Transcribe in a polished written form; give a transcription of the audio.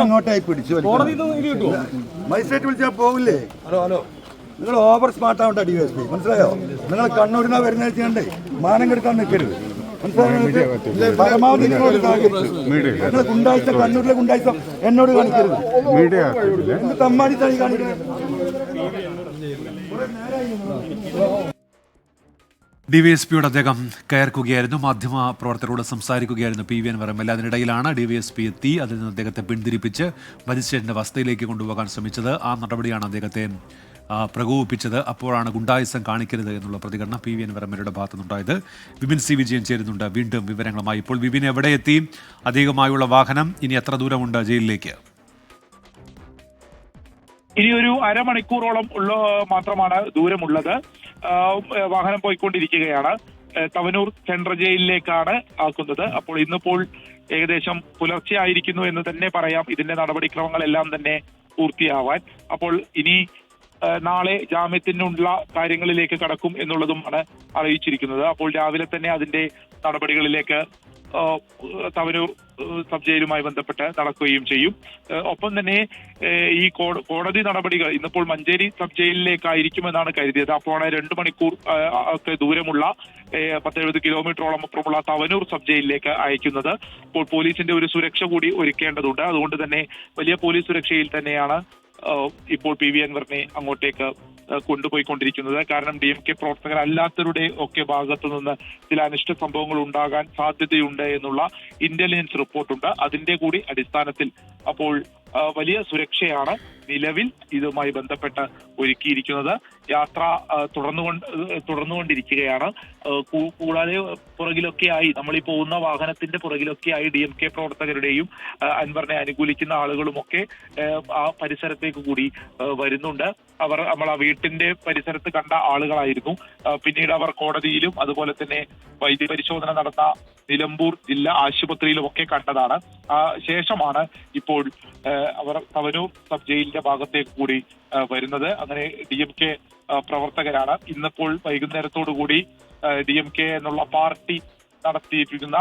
അങ്ങോട്ടായി പിടിച്ചു. മജിസ്ട്രേറ്റ് വിളിച്ചാൽ പോകില്ലേ? നിങ്ങൾ ഓവർ സ്മാർട്ട് ആവണ്ട DSP, മനസ്സിലായോ? നിങ്ങൾ കണ്ണൂരിനാ വരുന്ന വെച്ചാണ്ടേ മാനം കെടുക്കാൻ നിൽക്കരുത്, മനസ്സിലായോ? പരമാവധി നിങ്ങൾ ഗുണ്ടാഴ്ച, കണ്ണൂരിലെ ഗുണ്ടാഴ്ച എന്നോട് കാണിക്കരുത്. എന്ത് തമ്മാടി തനി കാണിക്കരുത്. DYSPയോട് അദ്ദേഹം കയർക്കുകയായിരുന്നു, മാധ്യമ പ്രവർത്തകരോട് സംസാരിക്കുകയായിരുന്നു PV അൻവർ MLA. അതിനിടയിലാണ് DYSP എത്തി അതിൽ നിന്ന് അദ്ദേഹത്തെ പിന്തിരിപ്പിച്ച് മജിസ്ട്രേറ്റിന്റെ വസതിയിലേക്ക് കൊണ്ടുപോകാൻ ശ്രമിച്ചത്. ആ നടപടിയാണ് അദ്ദേഹത്തെ പ്രകോപിപ്പിച്ചത്. അപ്പോഴാണ് ഗുണ്ടായുസം കാണിക്കരുത് എന്നുള്ള പ്രതികരണം PV അൻവർ MLAയുടെ ഭാഗത്തുനിന്നുണ്ടായത്. വിപിൻ C. വിജയൻ ചേരുന്നുണ്ട് വീണ്ടും വിവരങ്ങളുമായി. ഇപ്പോൾ വിപിൻ എവിടെ എത്തി? അധികമായുള്ള വാഹനം ഇനി എത്ര ദൂരമുണ്ട് ജയിലിലേക്ക്? ഇനി ഒരു അരമണിക്കൂറോളം മാത്രമാണ് ദൂരമുള്ളത്. വാഹനം പോയിക്കൊണ്ടിരിക്കുകയാണ്. തവനൂർ സെൻട്രൽ ജയിലിലേക്കാണ് ആക്കുന്നത്. അപ്പോൾ ഇന്നിപ്പോൾ ഏകദേശം പുലർച്ചെ ആയിരിക്കുന്നു എന്ന് തന്നെ പറയാം ഇതിന്റെ നടപടിക്രമങ്ങളെല്ലാം തന്നെ പൂർത്തിയാവാൻ. അപ്പോൾ ഇനി നാളെ ജാമ്യത്തിനുള്ള കാര്യങ്ങളിലേക്ക് കടക്കും എന്നുള്ളതുമാണ് അറിയിച്ചിരിക്കുന്നത്. അപ്പോൾ രാവിലെ തന്നെ അതിന്റെ നടപടികളിലേക്ക് തവനൂർ സബ് ജയിലുമായി ബന്ധപ്പെട്ട് നടക്കുകയും ചെയ്യും. ഒപ്പം തന്നെ ഈ കോടതി നടപടികൾ ഇന്നിപ്പോൾ മഞ്ചേരി സബ് ജയിലിലേക്കായിരിക്കുമെന്നാണ് കരുതിയത്. അപ്പോൾ 2 മണിക്കൂർ ഒക്കെ ദൂരമുള്ള 10-70 കിലോമീറ്ററോളം അപ്പുറമുള്ള തവനൂർ സബ് ജയിലിലേക്ക് അയക്കുന്നത്. അപ്പോൾ പോലീസിന്റെ ഒരു സുരക്ഷ കൂടി ഒരുക്കേണ്ടതുണ്ട്. അതുകൊണ്ട് തന്നെ വലിയ പോലീസ് സുരക്ഷയിൽ തന്നെയാണ് ഇപ്പോൾ PV അൻവറിനെ അങ്ങോട്ടേക്ക് കൊണ്ടുപോയിക്കൊണ്ടിരിക്കുന്നത്. കാരണം DMK പ്രവർത്തകരല്ലാത്തവരുടെ ഒക്കെ ഭാഗത്തു നിന്ന് ചില അനിഷ്ട സംഭവങ്ങൾ ഉണ്ടാകാൻ സാധ്യതയുണ്ട് എന്നുള്ള ഇന്റലിജൻസ് റിപ്പോർട്ടുണ്ട്. അതിന്റെ കൂടി അടിസ്ഥാനത്തിൽ അപ്പോൾ വലിയ സുരക്ഷയാണ് നിലവിൽ ഇതുമായി ബന്ധപ്പെട്ട് ഒരുക്കിയിരിക്കുന്നത്. യാത്ര തുടർന്നുകൊണ്ടിരിക്കുകയാണ്. കൂടാതെ പുറകിലൊക്കെയായി നമ്മളീ പോകുന്ന വാഹനത്തിന്റെ പുറകിലൊക്കെയായി DMK പ്രവർത്തകരുടെയും അൻവറിനെ അനുകൂലിക്കുന്ന ആളുകളുമൊക്കെ ആ പരിസരത്തേക്ക് കൂടി വരുന്നുണ്ട്. അവർ നമ്മൾ ആ വീട്ടിന്റെ പരിസരത്ത് കണ്ട ആളുകളായിരുന്നു. പിന്നീട് അവർ കോടതിയിലും അതുപോലെ തന്നെ വൈദ്യപരിശോധന നടന്ന നിലമ്പൂർ ജില്ലാ ആശുപത്രിയിലും ഒക്കെ കണ്ടതാണ്. ശേഷമാണ് ഇപ്പോൾ അവർ തവനൂർ സബ് ജയിലിന്റെ ഭാഗത്തേക്ക് കൂടി വരുന്നത്. അങ്ങനെ DMK പ്രവർത്തകരാണ്. ഇന്നിപ്പോൾ വൈകുന്നേരത്തോടു കൂടി DMK എന്നുള്ള പാർട്ടി നടത്തിയിരിക്കുന്ന